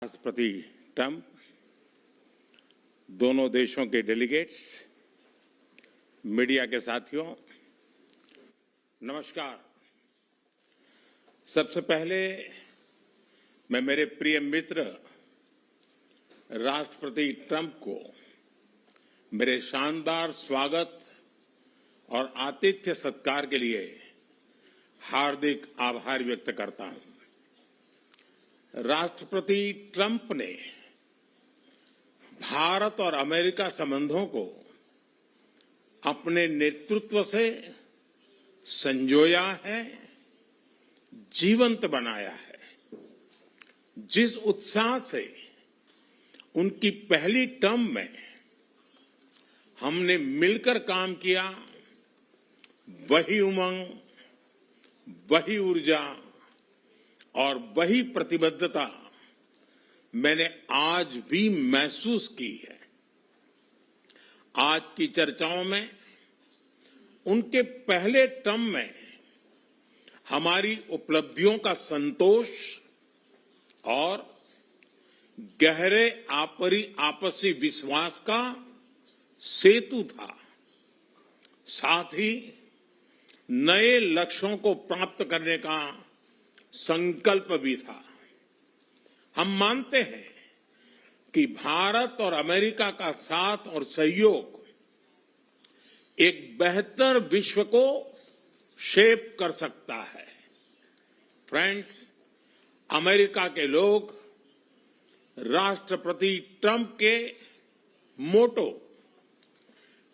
राष्ट्रपति ट्रंप, दोनों देशों के डेलीगेट्स, मीडिया के साथियों, नमस्कार। सबसे पहले मैं मेरे प्रिय मित्र राष्ट्रपति ट्रंप को मेरे शानदार स्वागत और आतिथ्य सत्कार के लिए हार्दिक आभार व्यक्त करता हूं। राष्ट्रपति ट्रंप ने भारत और अमेरिका संबंधों को अपने नेतृत्व से संजोया है, जीवंत बनाया है। जिस उत्साह से उनकी पहली टर्म में हमने मिलकर काम किया, वही उमंग, वही ऊर्जा और वही प्रतिबद्धता मैंने आज भी महसूस की है। आज की चर्चाओं में उनके पहले टर्म में हमारी उपलब्धियों का संतोष और गहरे आपसी विश्वास का सेतु था। साथ ही नए लक्ष्यों को प्राप्त करने का संकल्प भी था। हम मानते हैं कि भारत और अमेरिका का साथ और सहयोग एक बेहतर विश्व को शेप कर सकता है। फ्रेंड्स, अमेरिका के लोग राष्ट्रपति ट्रंप के मोटो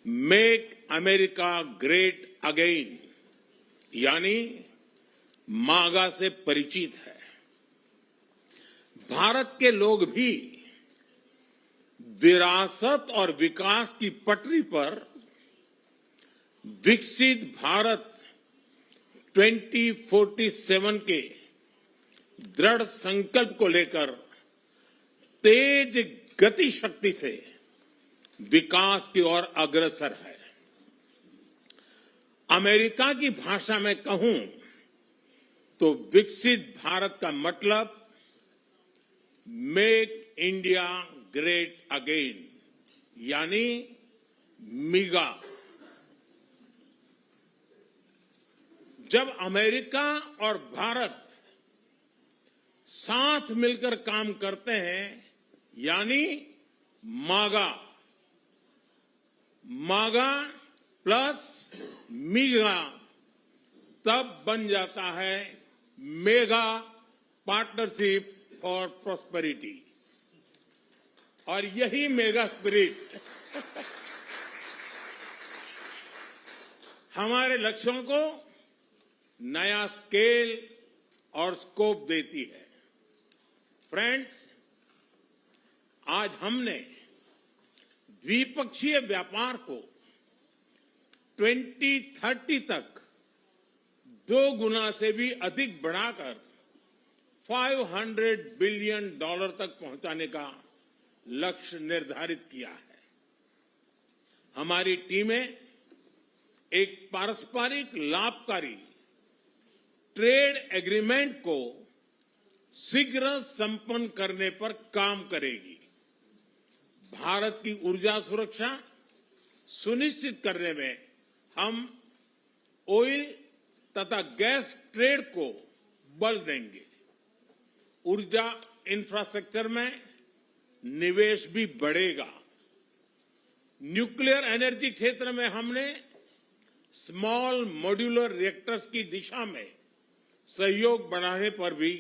मेक अमेरिका ग्रेट अगेन यानी मागा से परिचित है। भारत के लोग भी विरासत और विकास की पटरी पर विकसित भारत 2047 के दृढ़ संकल्प को लेकर तेज गति शक्ति से विकास की ओर अग्रसर है। अमेरिका की भाषा में कहूं तो विकसित भारत का मतलब मेक इंडिया ग्रेट अगेन यानी मिगा। जब अमेरिका और भारत साथ मिलकर काम करते हैं यानी मागा, मागा प्लस मिगा, तब बन जाता है मेगा पार्टनरशिप फॉर प्रॉस्पेरिटी। और यही मेगा स्पिरिट हमारे लक्ष्यों को नया स्केल और स्कोप देती है। फ्रेंड्स, आज हमने द्विपक्षीय व्यापार को 2030 तक 2 गुना से भी अधिक बढ़ाकर $500 बिलियन तक पहुंचाने का लक्ष्य निर्धारित किया है। हमारी टीमें एक पारस्परिक लाभकारी ट्रेड एग्रीमेंट को शीघ्र संपन्न करने पर काम करेगी। भारत की ऊर्जा सुरक्षा सुनिश्चित करने में हम ऑयल तथा गैस ट्रेड को बल देंगे। ऊर्जा इंफ्रास्ट्रक्चर में निवेश भी बढ़ेगा। न्यूक्लियर एनर्जी क्षेत्र में हमने स्मॉल मॉड्यूलर रिएक्टर्स की दिशा में सहयोग बढ़ाने पर भी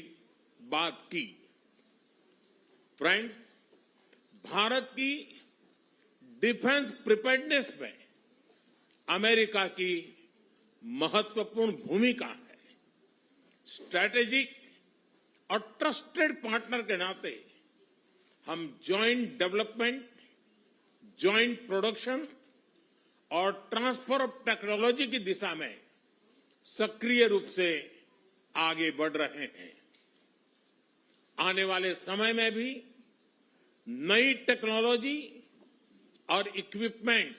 बात की। फ्रेंड्स, भारत की डिफेंस प्रिपेयर्डनेस में अमेरिका की महत्वपूर्ण भूमिका है। स्ट्रैटेजिक और ट्रस्टेड पार्टनर के नाते हम जॉइंट डेवलपमेंट, जॉइंट प्रोडक्शन और ट्रांसफर ऑफ टेक्नोलॉजी की दिशा में सक्रिय रूप से आगे बढ़ रहे हैं। आने वाले समय में भी नई टेक्नोलॉजी और इक्विपमेंट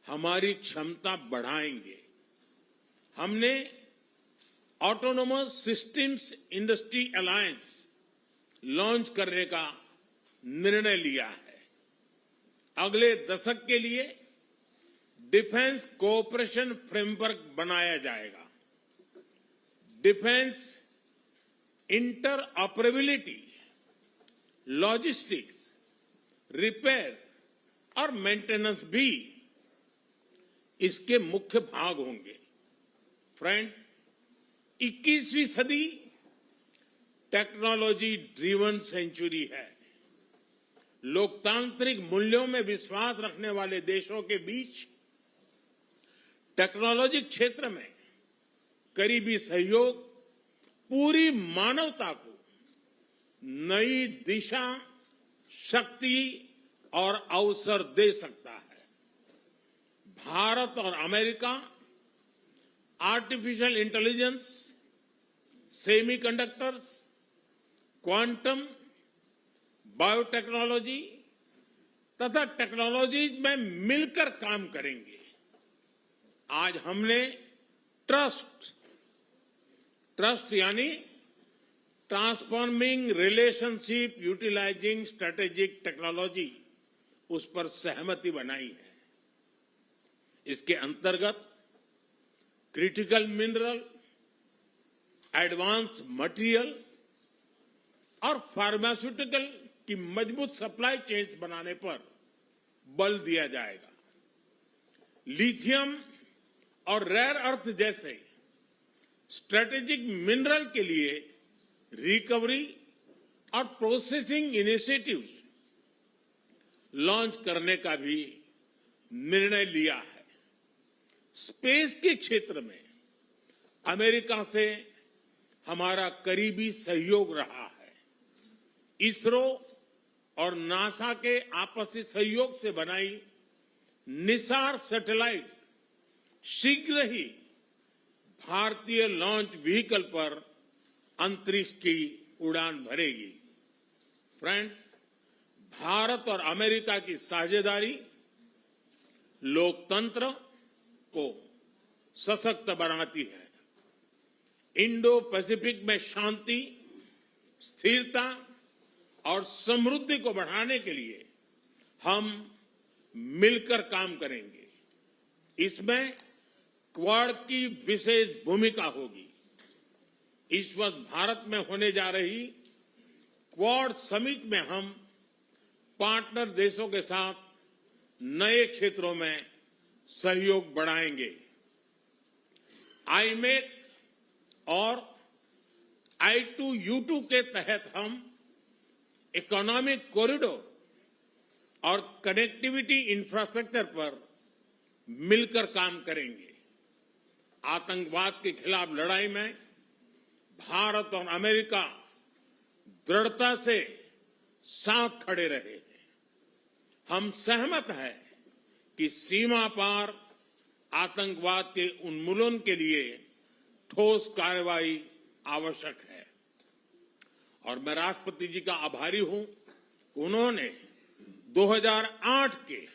हमारी क्षमता बढ़ाएंगे। हमने autonomous systems industry alliance launch करने का निर्णय लिया है। अगले दशक के लिए डिफेंस कोऑपरेशन फ्रेमवर्क बनाया जाएगा। डिफेंस इंटरऑपरेबिलिटी, लॉजिस्टिक्स, रिपेयर और मेंटेनेंस भी इसके मुख्य भाग होंगे। फ्रेंड्स, 21वीं सदी टेक्नोलॉजी ड्रिवन सेंचुरी है। लोकतांत्रिक मूल्यों में विश्वास रखने वाले देशों के बीच टेक्नोलॉजी क्षेत्र में करीबी सहयोग पूरी मानवता को नई दिशा, शक्ति और अवसर दे सकता है। भारत और America artificial intelligence, semiconductors, quantum, biotechnology तथा टेक्नोलॉजीज में मिलकर काम करेंगे। आज हमने ट्रस्ट यानी transforming relationship utilising strategic technology, उस पर सहमति बनाई है। इसके अंतर्गत क्रिटिकल मिनरल, एडवांस मटेरियल और फार्मास्यूटिकल की मजबूत सप्लाई चेन्स बनाने पर बल दिया जाएगा। लिथियम और रेयर अर्थ जैसे स्ट्रेटेजिक मिनरल के लिए रिकवरी और प्रोसेसिंग इनिशिएटिव्स लॉन्च करने का भी निर्णय लिया है। स्पेस के क्षेत्र में अमेरिका से हमारा करीबी सहयोग रहा है। इसरो और नासा के आपसी सहयोग से बनाई निसार सैटेलाइट शीघ्र ही भारतीय लॉन्च व्हीकल पर अंतरिक्ष की उड़ान भरेगी। फ्रेंड्स, भारत और अमेरिका की साझेदारी लोकतंत्र को सशक्त बनाती है। इंडो पैसिफिक में शांति, स्थिरता और समृद्धि को बढ़ाने के लिए हम मिलकर काम करेंगे। इसमें क्वाड की विशेष भूमिका होगी। इस वर्ष भारत में होने जा रही क्वाड समिट में हम पार्टनर देशों के साथ नए क्षेत्रों में सहयोग बढ़ाएंगे। आईमेक और I2U2 के तहत हम इकोनॉमिक कॉरिडोर और कनेक्टिविटी इंफ्रास्ट्रक्चर पर मिलकर काम करेंगे। आतंकवाद के खिलाफ लड़ाई में भारत और अमेरिका दृढ़ता से साथ खड़े रहे हैं। हम सहमत हैं कि सीमा पार आतंकवाद के उन्मूलन के लिए ठोस कार्रवाई आवश्यक है। और मैं राष्ट्रपति जी का आभारी हूं, उन्होंने 2008 के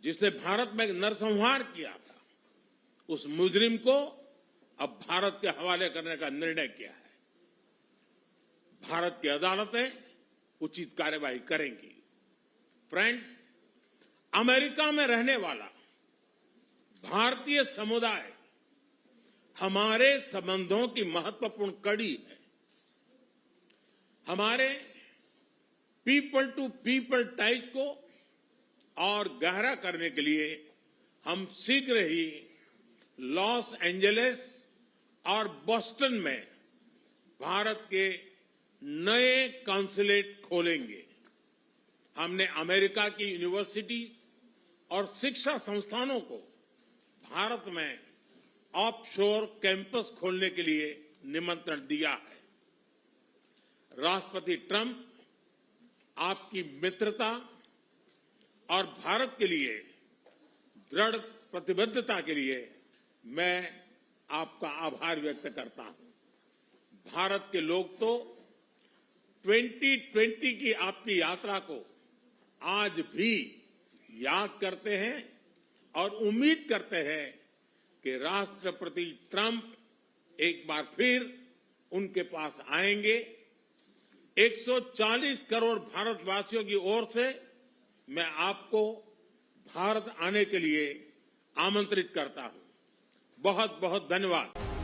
जिसने भारत में नरसंहार किया था, उस मुजरिम को अब भारत के हवाले करने का निर्णय किया है। भारत की अदालतें उचित कार्यवाही करेंगी। फ्रेंड्स, अमेरिका में रहने वाला भारतीय समुदाय हमारे संबंधों की महत्वपूर्ण कड़ी है। हमारे पीपल टू पीपल टाइज को और गहरा करने के लिए हम शीघ्र ही लॉस एंजलिस और बोस्टन में भारत के नए कॉन्सुलेट खोलेंगे। हमने अमेरिका की यूनिवर्सिटीज और शिक्षा संस्थानों को भारत में ऑफशोर कैंपस खोलने के लिए निमंत्रण दिया है। राष्ट्रपति ट्रंप आपकी मित्रता और भारत के लिए दृढ़ प्रतिबद्धता के लिए मैं आपका आभार व्यक्त करता हूं। भारत के लोग तो 2020 की आपकी यात्रा को आज भी याद करते हैं और उम्मीद करते हैं कि राष्ट्रपति ट्रंप एक बार फिर उनके पास आएंगे 140 करोड़ भारतवासियों की ओर से मैं आपको भारत आने के लिए आमंत्रित करता हूं। बहुत बहुत धन्यवाद।